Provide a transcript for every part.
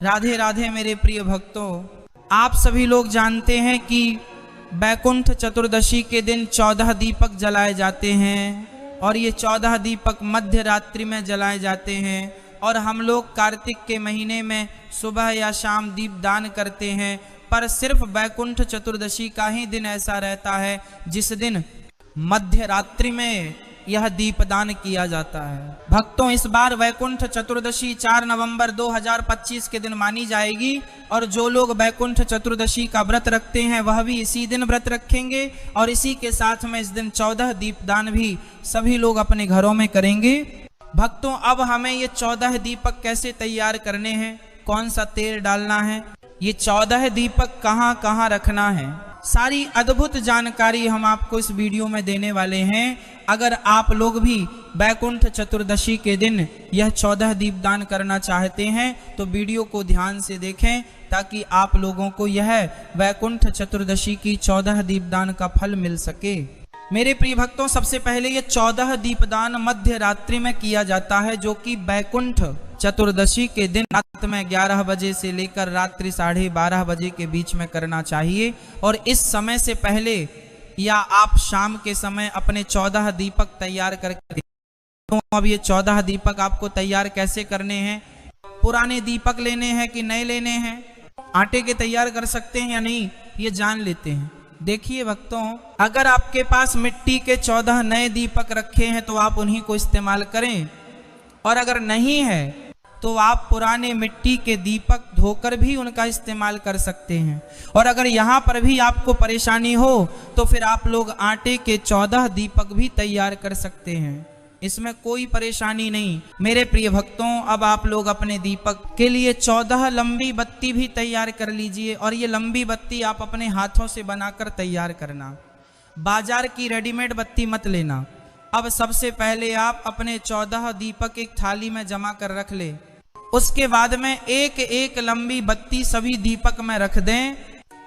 राधे राधे मेरे प्रिय भक्तों, आप सभी लोग जानते हैं कि बैकुंठ चतुर्दशी के दिन 14 दीपक जलाए जाते हैं और ये 14 दीपक मध्य रात्रि में जलाए जाते हैं। और हम लोग कार्तिक के महीने में सुबह या शाम दीपदान करते हैं, पर सिर्फ बैकुंठ चतुर्दशी का ही दिन ऐसा रहता है जिस दिन मध्य रात्रि में यह दीपदान किया जाता है। भक्तों, इस बार वैकुंठ चतुर्दशी 4 नवंबर 2025 के दिन मानी जाएगी और जो लोग वैकुंठ चतुर्दशी का व्रत रखते हैं वह भी इसी दिन व्रत रखेंगे और इसी के साथ में इस दिन 14 दीपदान भी सभी लोग अपने घरों में करेंगे। भक्तों, अब हमें ये 14 दीपक कैसे तैयार करने हैं, कौन सा तेल डालना है, ये 14 दीपक कहाँ कहाँ रखना है, सारी अद्भुत जानकारी हम आपको इस वीडियो में देने वाले हैं। अगर आप लोग भी बैकुंठ चतुर्दशी के दिन यह 14 दीपदान करना चाहते हैं तो वीडियो को ध्यान से देखें ताकि आप लोगों को यह बैकुंठ चतुर्दशी की 14 दीपदान का फल मिल सके। मेरे प्रिय भक्तों, सबसे पहले ये 14 दीपदान मध्य रात्रि में किया जाता है, जो कि बैकुंठ चतुर्दशी के दिन रात में 11 बजे से लेकर रात्रि 12:30 बजे के बीच में करना चाहिए। और इस समय से पहले या आप शाम के समय अपने 14 दीपक तैयार करके तो अब ये 14 दीपक आपको तैयार कैसे करने हैं, पुराने दीपक लेने हैं कि नए लेने हैं, आटे के तैयार कर सकते हैं या नहीं, ये जान लेते हैं। देखिए भक्तों, अगर आपके पास मिट्टी के 14 नए दीपक रखे हैं तो आप उन्हीं को इस्तेमाल करें, और अगर नहीं है तो आप पुराने मिट्टी के दीपक धोकर भी उनका इस्तेमाल कर सकते हैं। और अगर यहाँ पर भी आपको परेशानी हो तो फिर आप लोग आटे के 14 दीपक भी तैयार कर सकते हैं, इसमें कोई परेशानी नहीं। मेरे प्रिय भक्तों, अब आप लोग अपने दीपक के लिए 14 लंबी बत्ती भी तैयार कर लीजिए और ये लंबी बत्ती आप अपने हाथों से बनाकर तैयार करना, बाजार की रेडीमेड बत्ती मत लेना। अब सबसे पहले आप अपने 14 दीपक एक थाली में जमा कर रख ले, उसके बाद में एक एक लंबी बत्ती सभी दीपक में रख दें।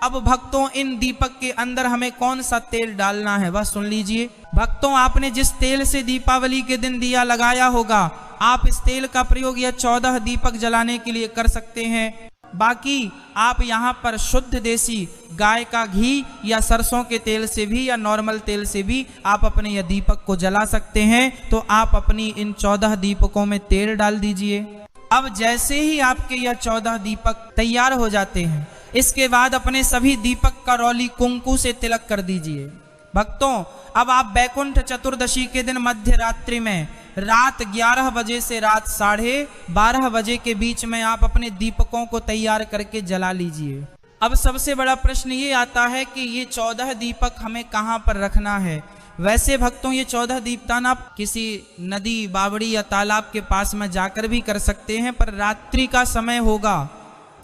अब भक्तों, इन दीपक के अंदर हमें कौन सा तेल डालना है वह सुन लीजिए। भक्तों, आपने जिस तेल से दीपावली के दिन दिया लगाया होगा, आप इस तेल का प्रयोग यह 14 दीपक जलाने के लिए कर सकते हैं। बाकी आप यहाँ पर शुद्ध देसी गाय का घी या सरसों के तेल से भी या नॉर्मल तेल से भी आप अपने यह दीपक को जला सकते हैं। तो आप अपनी इन 14 दीपकों में तेल डाल दीजिए। अब जैसे ही आपके यह 14 दीपक तैयार हो जाते हैं, इसके बाद अपने सभी दीपक का रौली कुंकू से तिलक कर दीजिए। भक्तों, अब आप बैकुंठ चतुर्दशी के दिन मध्य रात्रि में रात 11 बजे से रात 12:30 बजे के बीच में आप अपने दीपकों को तैयार करके जला लीजिए। अब सबसे बड़ा प्रश्न ये आता है कि ये 14 दीपक हमें कहाँ पर रखना है। वैसे भक्तों, ये 14 दीपदान आप किसी नदी, बावड़ी या तालाब के पास में जाकर भी कर सकते हैं, पर रात्रि का समय होगा,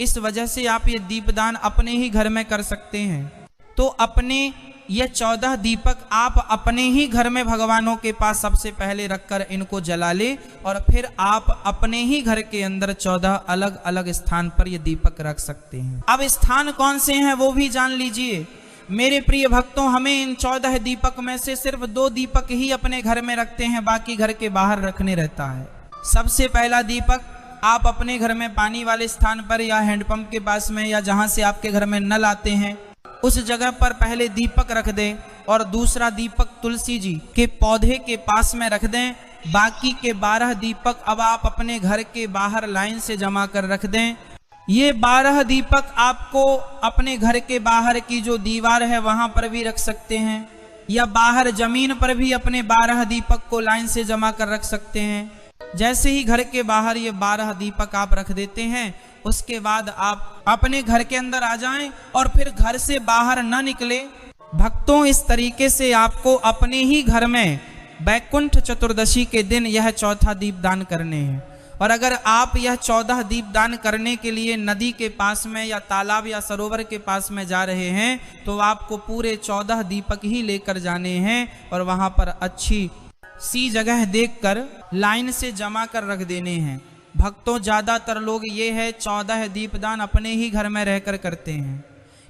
इस वजह से आप ये दीपदान अपने ही घर में कर सकते हैं। तो अपने ये 14 दीपक आप अपने ही घर में भगवानों के पास सबसे पहले रखकर इनको जला ले और फिर आप अपने ही घर के अंदर 14 अलग अलग स्थान पर ये दीपक रख सकते हैं। अब स्थान कौन से हैं वो भी जान लीजिए। मेरे प्रिय भक्तों, हमें इन 14 दीपक में से सिर्फ 2 दीपक ही अपने घर में रखते हैं, बाकी घर के बाहर रखने रहता है। सबसे पहला दीपक आप अपने घर में पानी वाले स्थान पर या हैंडपंप के पास में या जहां से आपके घर में नल आते हैं उस जगह पर पहले दीपक रख दें, और दूसरा दीपक तुलसी जी के पौधे के पास में रख दें। बाकी के 12 दीपक अब आप अपने घर के बाहर लाइन से जमा कर रख दें। ये 12 दीपक आपको अपने घर के बाहर की जो दीवार है वहां पर भी रख सकते हैं, या बाहर जमीन पर भी अपने 12 दीपक को लाइन से जमा कर रख सकते हैं। जैसे ही घर के बाहर ये 12 दीपक आप रख देते हैं, उसके बाद आप अपने घर के अंदर आ जाएं और फिर घर से बाहर न निकले। भक्तों, इस तरीके से आपको अपने ही घर में बैकुंठ चतुर्दशी के दिन यह 14 दीपदान करने हैं। और अगर आप यह 14 दीपदान करने के लिए नदी के पास में या तालाब या सरोवर के पास में जा रहे हैं तो आपको पूरे 14 दीपक ही लेकर जाने हैं और वहां पर अच्छी सी जगह देखकर लाइन से जमा कर रख देने हैं। भक्तों, ज़्यादातर लोग ये है 14 दीपदान अपने ही घर में रहकर करते हैं,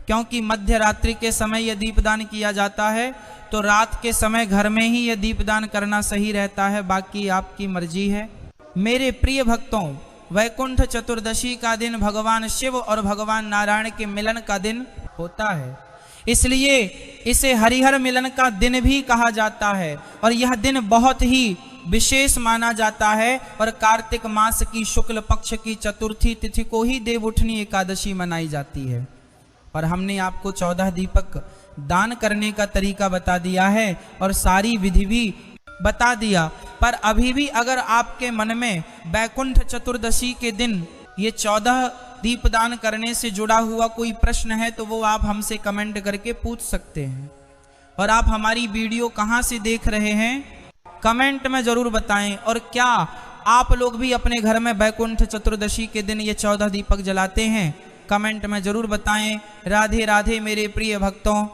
क्योंकि मध्य रात्रि के समय यह दीपदान किया जाता है तो रात के समय घर में ही यह दीपदान करना सही रहता है, बाकी आपकी मर्जी है। मेरे प्रिय भक्तों, वैकुंठ चतुर्दशी का दिन भगवान शिव और भगवान नारायण के मिलन का दिन होता है, इसलिए इसे हरिहर मिलन का दिन भी कहा जाता है। और यह दिन बहुत ही विशेष माना जाता है और कार्तिक मास की शुक्ल पक्ष की चतुर्थी तिथि को ही देवउठनी एकादशी मनाई जाती है। और हमने आपको 14 दीपक दान करने का तरीका बता दिया है और सारी विधि भी बता दिया। पर अभी भी अगर आपके मन में वैकुंठ चतुर्दशी के दिन ये 14 दीपदान करने से जुड़ा हुआ कोई प्रश्न है तो वो आप हमसे कमेंट करके पूछ सकते हैं। और आप हमारी वीडियो कहाँ से देख रहे हैं कमेंट में जरूर बताएं। और क्या आप लोग भी अपने घर में वैकुंठ चतुर्दशी के दिन ये 14 दीपक जलाते हैं? कमेंट में जरूर बताएं। राधे राधे मेरे प्रिय भक्तों।